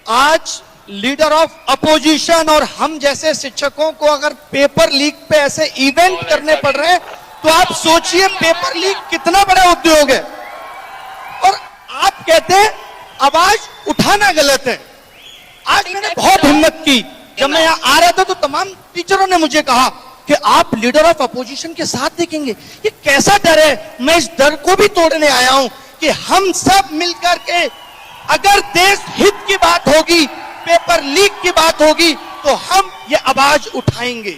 आज leader of opposition और हम जैसे शिक्षकों को अगर पेपर लीक पे ऐसे इवेंट करने पड़ रहे हैं तो आप सोचिए पेपर लीक कितना बड़ा उद्योग है। और आप कहते हैं आवाज उठाना गलत है। आज मैंने बहुत हिम्मत की, जब मैं यहाँ आ रहा था तो तमाम टीचरों ने मुझे कहा कि आप लीडर ऑफ अपोजिशन के साथ देखेंगे। ये कैसा डर है? मैं इस डर को भी तोड़ने आया हूं कि हम सब मिलकर के अगर देश हित की बात होगी, पेपर लीक की बात होगी, तो हम ये आवाज उठाएंगे।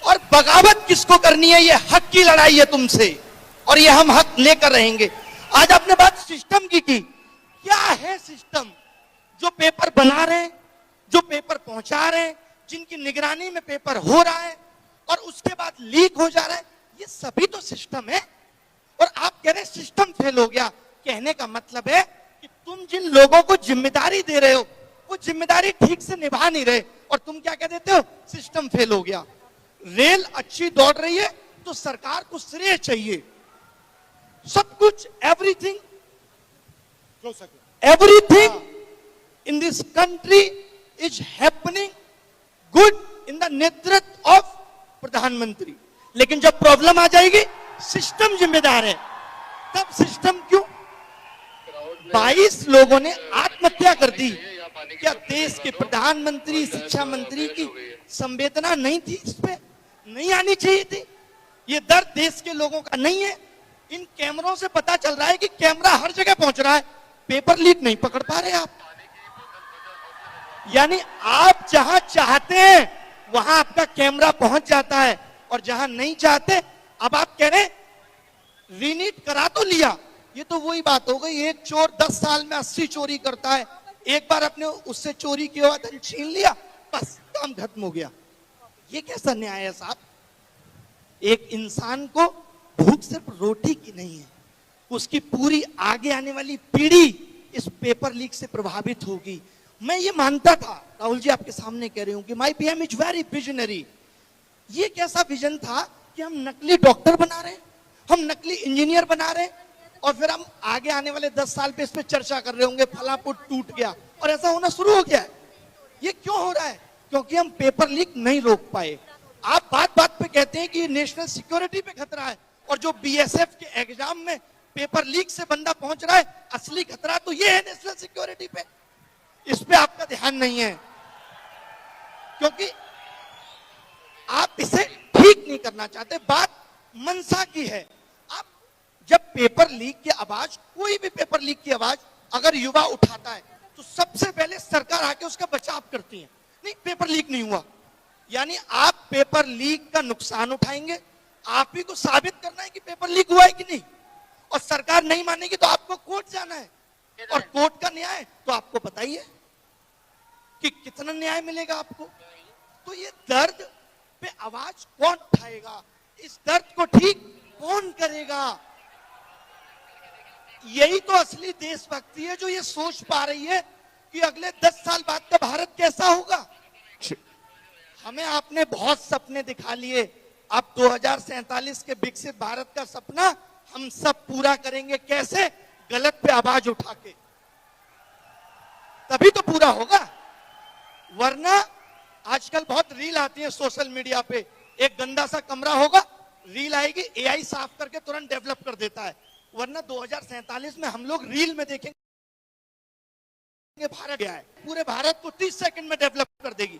और बगावत किसको करनी है? ये हक की लड़ाई है तुमसे, और ये हम हक लेकर रहेंगे। आज आपने बात सिस्टम की क्या है सिस्टम? जो पेपर बना रहे हैं, जो पेपर पहुंचा रहे हैं, जिनकी निगरानी में पेपर हो रहा है और उसके बाद लीक हो जा रहा है, ये सभी तो सिस्टम है। और आप कह रहे हैं सिस्टम फेल हो गया। कहने का मतलब है कि तुम जिन लोगों को जिम्मेदारी दे रहे हो वो जिम्मेदारी ठीक से निभा नहीं रहे, और तुम क्या कह देते हो? सिस्टम फेल हो गया। रेल अच्छी दौड़ रही है तो सरकार को श्रेय चाहिए। सब कुछ everything in this country is happening good in the नेतृत्व ऑफ प्रधानमंत्री। लेकिन जब प्रॉब्लम आ जाएगी सिस्टम जिम्मेदार है। तब सिस्टम क्यों? 22 लोगों ने आत्महत्या कर दी। क्या देश के प्रधानमंत्री, शिक्षा मंत्री की संवेदना नहीं थी? इस पे नहीं आनी चाहिए थी? ये दर्द देश के लोगों का नहीं है? इन कैमरों से पता चल रहा है कि कैमरा हर जगह पहुंच रहा है, पेपर लीक नहीं पकड़ पा रहे आप। यानी आप जहां चाहते हैं वहां आपका कैमरा पहुंच जाता है, और जहां नहीं चाहते अब आप कह रहे रीनीट करा तो लिया। ये तो वही बात हो गई, एक चोर 10 साल में 80 चोरी करता है। एक बार अपने उससे चोरी किया हुआ धन छीन लिया, बस काम खत्म हो गया। ये कैसा न्याय है साहब? एक इंसान को भूख सिर्फ रोटी की नहीं है, उसकी पूरी आगे आने वाली पीढ़ी इस पेपर लीक से प्रभावित होगी। मैं ये मानता था, राहुल जी आपके सामने कह रही हूं कि my PM is very visionary. ये कैसा विजन था कि हम नकली डॉक्टर बना रहे हैं, हम नकली इंजीनियर बना रहे हैं, और फिर हम आगे आने वाले 10 साल पे इस पे चर्चा कर रहे होंगे फला पुट टूट गया, और ऐसा होना शुरू हो गया है। ये क्यों हो रहा है? क्योंकि हम पेपर लीक नहीं रोक पाए। आप बात बात पे कहते हैं कि नेशनल सिक्योरिटी पे खतरा है, और जो बीएसएफ के एग्जाम में पेपर लीक से बंदा पहुंच रहा है, असली खतरा तो ये है नेशनल सिक्योरिटी पे। इस पे आपका ध्यान नहीं है, क्योंकि आप इसे ठीक नहीं करना चाहते। बात मंशा की है। आप जब पेपर लीक की आवाज, कोई भी पेपर लीक की आवाज अगर युवा उठाता है तो सबसे पहले सरकार आके उसका बचाव करती है। नहीं, पेपर लीक नहीं हुआ, यानी आप पेपर लीक का नुकसान उठाएंगे, आप ही को साबित करना है कि पेपर लीक हुआ है कि नहीं, और सरकार नहीं मानेगी तो आपको कोर्ट जाना है, और कोर्ट का न्याय तो आपको पता ही है कि कितना न्याय मिलेगा आपको। तो ये दर्द पे आवाज कौन उठाएगा? इस दर्द को ठीक कौन करेगा? यही तो असली देशभक्ति है, जो ये सोच पा रही है कि अगले 10 साल बाद का भारत कैसा होगा। हमें आपने बहुत सपने दिखा लिए, अब 2047 के विकसित भारत का सपना हम सब पूरा करेंगे। कैसे? गलत पे आवाज उठा के, तभी तो पूरा होगा। वरना आजकल बहुत रील आती है सोशल मीडिया पे, एक गंदा सा कमरा होगा, रील आएगी, एआई साफ करके तुरंत डेवलप कर देता है। वरना 2047 में हम लोग रील में देखेंगे भारत गया है, पूरे भारत को 30 सेकंड में डेवलप कर देगी।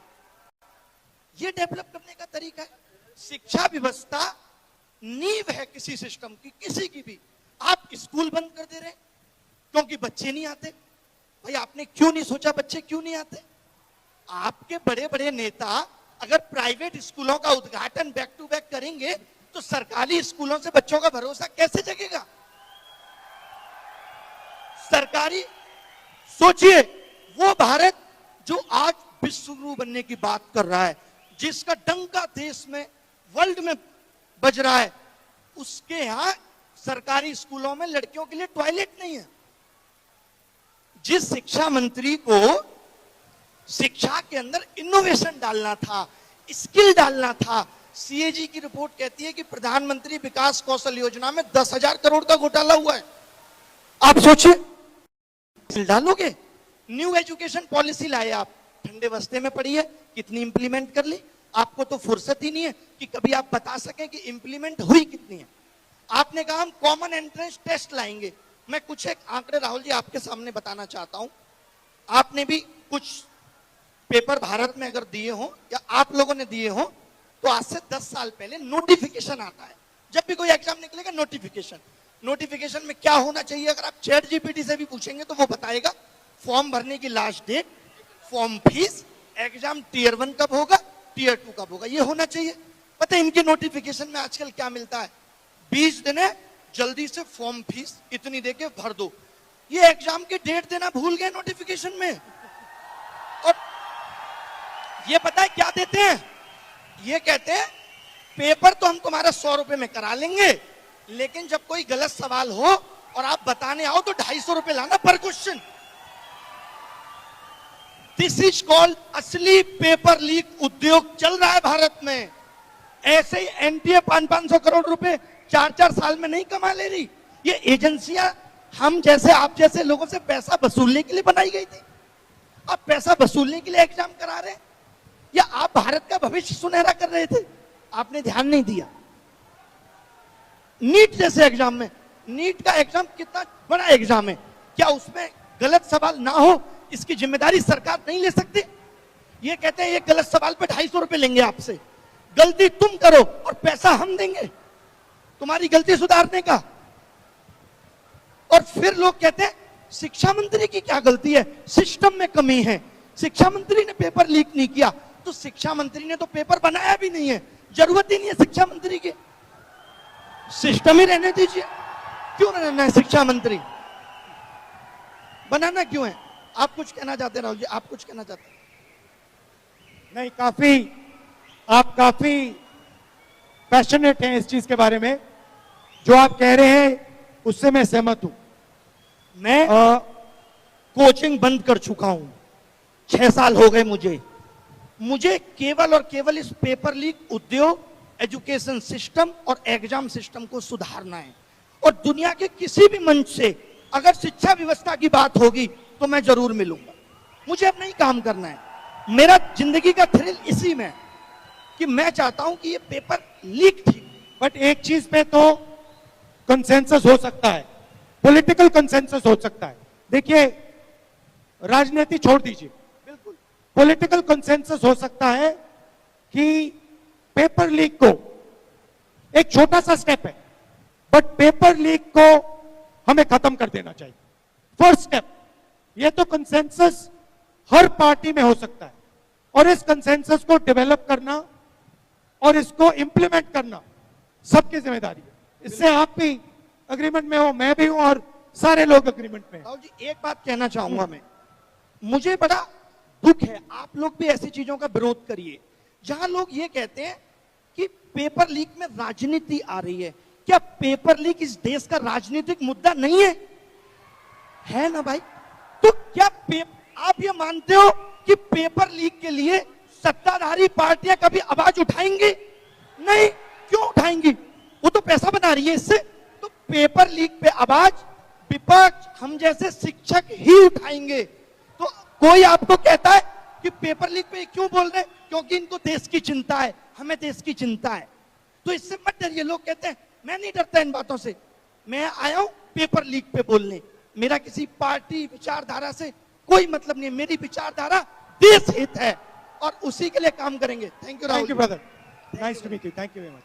ये डेवलप करने का तरीका है। शिक्षा व्यवस्था नींव है किसी सिस्टम की, किसी की भी। आप स्कूल बंद कर दे रहे हैं क्योंकि बच्चे नहीं आते। भाई आपने क्यों नहीं सोचा बच्चे क्यों नहीं आते? आपके बड़े बड़े नेता अगर प्राइवेट स्कूलों का उद्घाटन बैक टू बैक करेंगे तो सरकारी स्कूलों से बच्चों का भरोसा कैसे जगेगा? सरकारी, सोचिए वो भारत जो आज विश्व गुरु बनने की बात कर रहा है, जिसका डंका देश में, वर्ल्ड में बज रहा है, उसके यहां सरकारी स्कूलों में लड़कियों के लिए टॉयलेट नहीं है। जिस शिक्षा मंत्री को शिक्षा के अंदर इनोवेशन डालना था, स्किल डालना था, सीएजी की रिपोर्ट कहती है कि प्रधानमंत्री विकास कौशल योजना में 10,000 करोड़ का घोटाला हुआ है। आप सोचिए, डालोगे न्यू एजुकेशन पॉलिसी लाए आप, ठंडे बस्ते में पड़ी है, कितनी इंप्लीमेंट कर ली? आपको तो फुर्सत ही नहीं है कि कभी आप बता सकें कि इंप्लीमेंट हुई कितनी है। आपने कहा हम कॉमन एंट्रेंस टेस्ट लाएंगे। मैं कुछ एक आंकड़े राहुल जी आपके सामने बताना चाहता हूं। आपने भी कुछ पेपर भारत में अगर दिए हो या आप लोगों ने दिए हो, तो आज से 10 साल पहले नोटिफिकेशन आता है। जब भी कोई एग्जाम निकलेगा नोटिफिकेशन में क्या होना चाहिए? अगर आप चैट जीपीटी से भी पूछेंगे तो वो बताएगा फॉर्म भरने की last date, form fees, exam tier 1 कब होगा, टीयर 2 कब होगा, ये होना चाहिए। पता है इनके नोटिफिकेशन में आजकल क्या मिलता है? 20 दिन है, जल्दी से फॉर्म फीस इतनी देके भर दो। ये एग्जाम की डेट देना भूल गए नोटिफिकेशन में। और ये पता है क्या देते हैं? ये कहते हैं पेपर तो हम तुम्हारा 100 रुपए में करा लेंगे, लेकिन जब कोई गलत सवाल हो और आप बताने आओ तो 250 रुपए लाना पर क्वेश्चन। दिस इज कॉल्ड असली पेपर लीक उद्योग चल रहा है भारत में। ऐसे ही एनटीए 500-500 करोड़ रुपए 4-4 साल में नहीं कमा ले रही। ये एजेंसियां हम जैसे आप जैसे लोगों से पैसा वसूलने के लिए बनाई गई थी। आप पैसा वसूलने के लिए एग्जाम करा रहे हैं, या आप भारत का भविष्य सुनहरा कर रहे थे? आपने ध्यान नहीं दिया। नीट जैसे एग्जाम में, नीट का एग्जाम कितना बड़ा एग्जाम है, क्या उसमें गलत सवाल ना हो इसकी जिम्मेदारी सरकार नहीं ले सकती? ये कहते हैं ये गलत सवाल पे 250 रुपए लेंगे आपसे, गलती तुम करो और पैसा हम देंगे तुम्हारी गलती सुधारने का। और फिर लोग कहते हैं शिक्षा मंत्री की क्या गलती है, सिस्टम में कमी है, शिक्षा मंत्री ने पेपर लीक नहीं किया। तो शिक्षा मंत्री ने तो पेपर बनाया भी नहीं है, जरूरत ही नहीं है शिक्षा मंत्री की, सिस्टम ही रहने दीजिए। क्यों रहना है शिक्षा मंत्री, बनाना क्यों है? आप कुछ कहना चाहते हैं राहुल जी, आप कुछ कहना चाहते हैं? नहीं, आप काफी पैशनेट हैं इस चीज के बारे में। जो आप कह रहे हैं उससे मैं सहमत हूं। मैं कोचिंग बंद कर चुका हूं, 6 साल हो गए मुझे केवल और केवल इस पेपर लीक उद्योग, एजुकेशन सिस्टम और एग्जाम सिस्टम को सुधारना है। और दुनिया के किसी भी मंच से अगर शिक्षा व्यवस्था की बात होगी तो मैं जरूर मिलूंगा। मुझे अब नहीं काम करना है, मेरा जिंदगी का थ्रिल इसी में है कि मैं चाहता हूं कि ये पेपर लीक थी। बट एक चीज पे तो कंसेंसस हो सकता है, पॉलिटिकल कंसेंसस हो सकता है। देखिए, राजनीति छोड़ दीजिए, बिल्कुल पॉलिटिकल कंसेंसस हो सकता है कि पेपर लीक को, एक छोटा सा स्टेप है, बट पेपर लीक को हमें खत्म कर देना चाहिए। फर्स्ट स्टेप, ये तो कंसेंसस हर पार्टी में हो सकता है, और इस कंसेंसस को डेवलप करना और इसको इंप्लीमेंट करना सबकी जिम्मेदारी है। इससे आप भी अग्रीमेंट में हो, मैं भी हूं, और सारे लोग अग्रीमेंट में। राहुल जी एक बात कहना चाहूंगा मैं, मुझे बड़ा दुख है, आप लोग भी ऐसी चीजों का विरोध करिए जहां लोग ये कहते हैं कि पेपर लीक में राजनीति आ रही है। क्या पेपर लीक इस देश का राजनीतिक मुद्दा नहीं है? है ना भाई? तो क्या आप ये मानते हो कि पेपर लीक के लिए सत्ताधारी पार्टियां कभी आवाज उठाएंगी? नहीं। क्यों उठाएंगी? वो तो पैसा बना रही है इससे। तो पेपर लीक पे आवाज विपक्ष, हम जैसे शिक्षक ही उठाएंगे। तो कोई आपको कहता है कि पेपर लीक पे क्यों बोल रहे हैं? क्योंकि इनको देश की चिंता है, हमें देश की चिंता है। तो इससे मत डरिए। लोग कहते हैं मैं नहीं डरता इन बातों से, मैं आया हूं पेपर लीक पे बोलने। मेरा किसी पार्टी विचारधारा से कोई मतलब नहीं है, मेरी विचारधारा देश हित है और उसी के लिए काम करेंगे। Thank you Rahul. Thank you brother, nice to meet you, thank you very much.